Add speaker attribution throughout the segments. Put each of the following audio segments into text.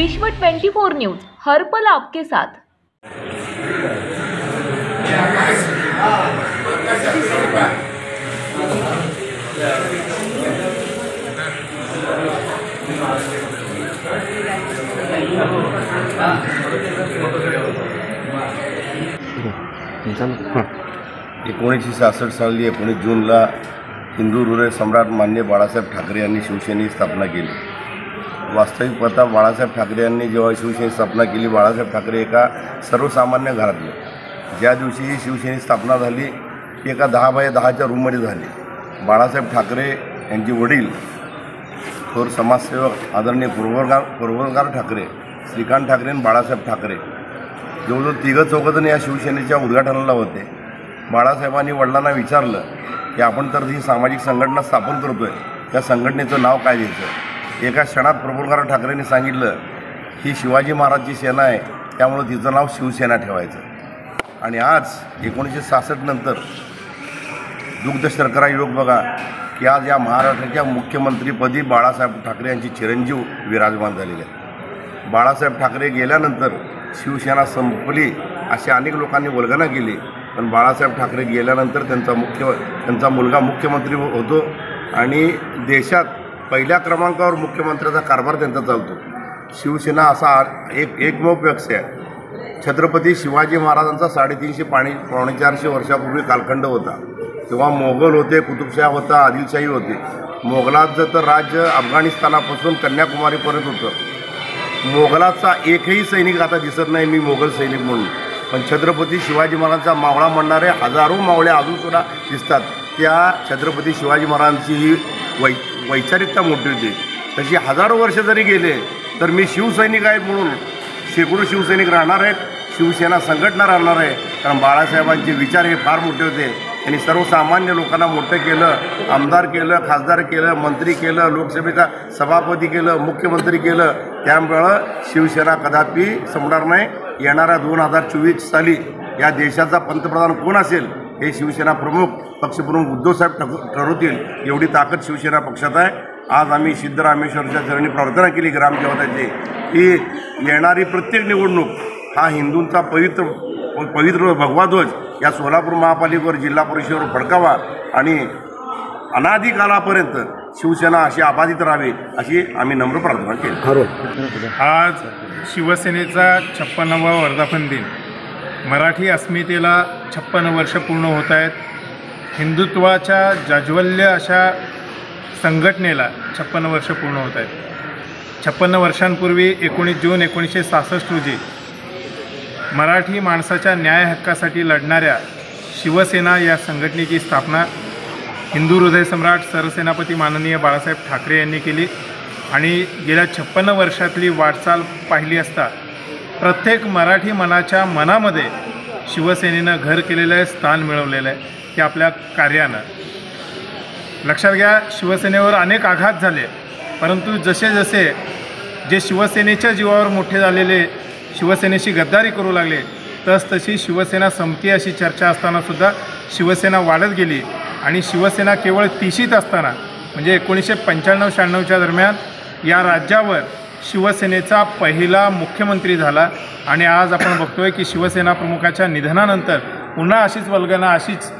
Speaker 1: विश्व 24 न्यूज हर पल आपके साथ।
Speaker 2: हाँ 1966 साली 19 जूनला हिंदू हृदय सम्राट मान्य बाळासाहेब ठाकरे यांनी शिवसेनेची स्थापना केली। वास्तविक पाहता बाळासाहेब ठाकरे यांनी जेव्हा शिवसेनेची स्थापना केली, बाळासाहेब ठाकरे एका सर्वसामान्य घरातले, ज्या दिवशी ही शिवसेनेची स्थापना झाली ती एका 10 बाय 10च्या रूममध्ये झाली। बाळासाहेब ठाकरे यांचे वडील थोर समाजसेवक आदरणीय पूर्वगार ठाकरे, श्रीकांत ठाकरे आणि बाळासाहेब ठाकरे जवळजवळ तिघं चौघजण या शिवसेनेच्या उद्घाटनाला होते। बाळासाहेबांनी वडिलांना विचारलं की आपण तर ही सामाजिक संघटना स्थापन करतोय, त्या संघटनेचं नाव काय द्यायचं। एका क्षणात प्रफुल्लराव ठाकरेंनी सांगितलं ही शिवाजी महाराजची सेना आहे, त्यामुळे तिचं नाव शिवसेना ठेवायचं। आणि आज 1966 नंतर दुग्ध शर्करा योग बघा की आज या महाराष्ट्राच्या मुख्यमंत्रीपदी बाळासाहेब ठाकरे यांची चिरंजीव विराजमान झालेले आहेत। बाळासाहेब ठाकरे गेल्यानंतर शिवसेना संपली अशी अनेक लोकांनी वल्गना केली, पण बाळासाहेब ठाकरे गेल्यानंतर त्यांचा मुलगा मुख्यमंत्री होतो आणि देशात पहिल्या क्रमांकावर मुख्यमंत्र्याचा कारभार त्यांचा चालतो। शिवसेना असा एकमेव पक्ष आहे। छत्रपती शिवाजी महाराजांचा 350 पावणे 400 वर्षापूर्वी कालखंड होता, तेव्हा मोगल होते, कुतुबशाह होता, आदिलशाही होती। मोगलांचं तर राज्य अफगाणिस्तानापासून कन्याकुमारीपर्यंत होतं। मोगलाचा एकही सैनिक आता दिसत नाही मी मोगल सैनिक म्हणून, पण छत्रपती शिवाजी महाराजांचा मावळा म्हणणारे हजारो मावळे अजूनसुद्धा दिसतात। त्या छत्रपती शिवाजी महाराजांची ही वैचारिकता मोठी होती। तशी हजारो वर्ष जरी गेले तर मी शिवसैनिक आहे म्हणून शेकडो शिवसैनिक राहणार आहेत, शिवसेना संघटना राहणार आहे। कारण बाळासाहेबांचे विचार हे फार मोठे होते। त्यांनी सर्वसामान्य लोकांना मोठं केलं, आमदार केलं, खासदार केलं, मंत्री केलं, लोकसभेचा सभापती केलं, मुख्यमंत्री केलं। त्यामुळं शिवसेना कदापि संपणार नाही। येणाऱ्या 2024 साली या देशाचा पंतप्रधान कोण असेल हे शिवसेना पक्षप्रमुख उद्धवसाहेब ठरवतील, एवढी ताकद शिवसेना पक्षात आहे। आज आम्ही सिद्धरामेश्वरच्या चरणी प्रार्थना केली ग्रामदेवताची की येणारी प्रत्येक निवडणूक हा हिंदूंचा पवित्र भगवा ध्वज या सोलापूर महापालिकेवर, जिल्हा परिषदेवर फडकावा आणि अनादिकालापर्यंत शिवसेना अशी अबाधित राहावी अशी आम्ही नम्र प्रार्थना केली।
Speaker 3: आज शिवसेनेचा 56वा वर्धापन दिन, मराठी अस्मितेला 56 वर्ष पूर्ण होत आहेत। हिंदुत्वाच्या जाज्वल्य अशा संघटनेला 56 वर्ष पूर्ण होत आहेत। 56 वर्षांपूर्वी 19 जून 1966 रोजी मराठी माणसाच्या न्याय हक्कासाठी लढणाऱ्या शिवसेना या संघटनेची स्थापना हिंदू हृदय सम्राट सरसेनापती माननीय बाळासाहेब ठाकरे यांनी केली। आणि गेल्या 56 वर्षातली वाटचाल पाहिली असता प्रत्येक मराठी मनाच्या मनामध्ये शिवसेनेनं घर केलेलं आहे, स्थान मिळवलेलं आहे की आपल्या कार्यानं। लक्षात घ्या, शिवसेनेवर अनेक आघात झाले, परंतु जसे जसे जे शिवसेनेच्या जीवावर मोठे झालेले शिवसेनेशी गद्दारी करू लागले, तसतशी शिवसेना संपती अशी चर्चा असतानासुद्धा शिवसेना वाढत गेली। आणि शिवसेना केवळ 30शीत असताना म्हणजे 1995-96च्या दरम्यान या राज्यावर शिवसेनेचा पहिला मुख्यमंत्री झाला। आणि आज आपण बघतोय की शिवसेना प्रमुखाच्या निधनानंतर पुन्हा अशीच वल्गना, अशीच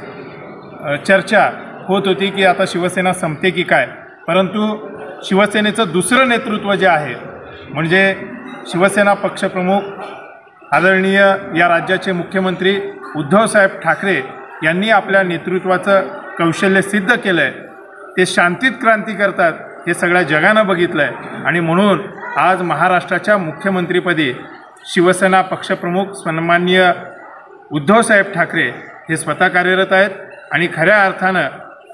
Speaker 3: चर्चा होत होती की आता शिवसेना संपते की काय। परंतु शिवसेनेचं दुसरं नेतृत्व जे आहे म्हणजे शिवसेना पक्षप्रमुख आदरणीय या राज्याचे मुख्यमंत्री उद्धवसाहेब ठाकरे यांनी आपल्या नेतृत्वाचं कौशल्य सिद्ध केलं आहे। ते शांतीत क्रांती करतात हे सगळ्या जगानं बघितलं आहे। आणि म्हणून आज महाराष्ट्राच्या मुख्यमंत्रीपदी शिवसेना पक्षप्रमुख सन्माननीय उद्धवसाहेब ठाकरे हे स्वतः कार्यरत आहेत। आणि खऱ्या अर्थानं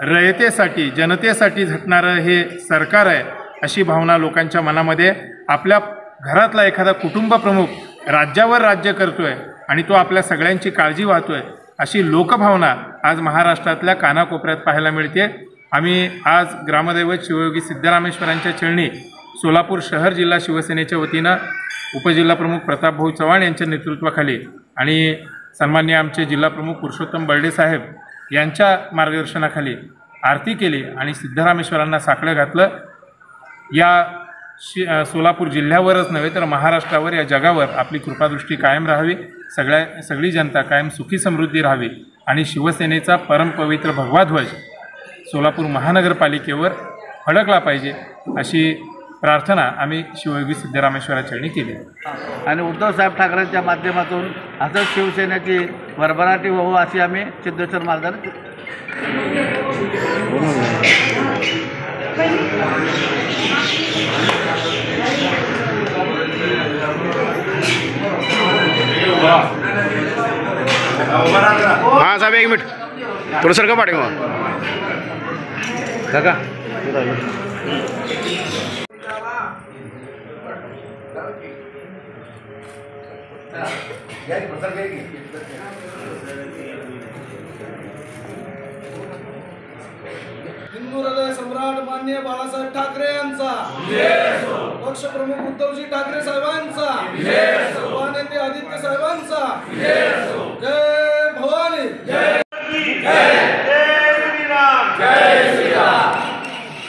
Speaker 3: रयतेसाठी, जनतेसाठी झटणारं हे सरकार आहे अशी भावना लोकांच्या मनामध्ये, आपल्या घरातला एखादा कुटुंब प्रमुख राज्यावर राज्य करतोय आणि तो आपल्या सगळ्यांची काळजी वाहतोय अशी लोकभावना आज महाराष्ट्रातल्या कानाकोपऱ्यात पाहायला मिळते। आम्ही आज ग्रामदैवत शिवयोगी सिद्धरामेश्वरांच्या चरणी सोलापूर शहर जिल्हा शिवसेनेच्या वतीनं उपजिल्हाप्रमुख प्रतापभाऊ चव्हाण यांच्या नेतृत्वाखाली आणि सन्माननीय आमचे जिल्हाप्रमुख पुरुषोत्तम बर्डे साहेब यांच्या मार्गदर्शनाखाली आरती केली आणि सिद्धरामेश्वरांना साकडं घातलं। या सोलापूर जिल्ह्यावरच नव्हे तर महाराष्ट्रावर, या जगावर आपली कृपादृष्टी कायम राहावी, सगळी जनता कायम सुखी समृद्धी राहावी आणि शिवसेनेचा परमपवित्र भगवा ध्वज सोलापूर महानगरपालिकेवर फडकला पाहिजे अशी प्रार्थना आम्ही शिवयोगी सिद्धरामेश्वरा चरणी केली
Speaker 4: आणि उद्धवसाहेब ठाकरेंच्या माध्यमातून असंच शिवसेनेची भरभराटी व्हावं अशी आम्ही सिद्धेश्वर महाराजांना
Speaker 5: हाँ साहब एक मिनट थोड़ा सर का पाठेगा काका
Speaker 6: हिंदू हृदय सम्राट माननीय बाळासाहेब ठाकरे यांचा, पक्षप्रमुख उद्धवजी ठाकरे साहेबांचा, उपनेते आदित्य साहेबांचा, जय भवानी,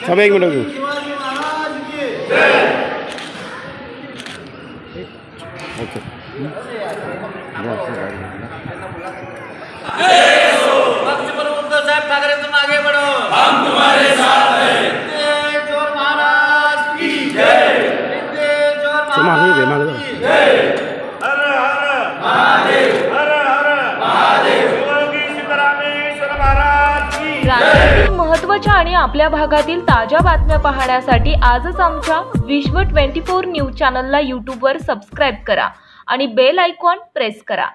Speaker 5: सब एक मिनट
Speaker 6: शिवाजी महाराज की पक्षप्रमुख उद्धवसाहेब ठाकरे तुम आगे बढ़ो, हम तुम्हारे साथ हैं। जोर महाराज की जय, जोर महाराज की जय। हर हर महादेव, हर हर महादेव, योगी सिद्धरामेश्वर महाराज की जय।
Speaker 1: राज्यातील महत्त्वाच्या आणि आपल्या भागातील ताज्या बातम्या पाहण्यासाठी आजच आमच्या विश्व 24 न्यूज चॅनलला यूट्यूबवर सबस्क्राईब करा आणि बेल आयकॉन प्रेस करा।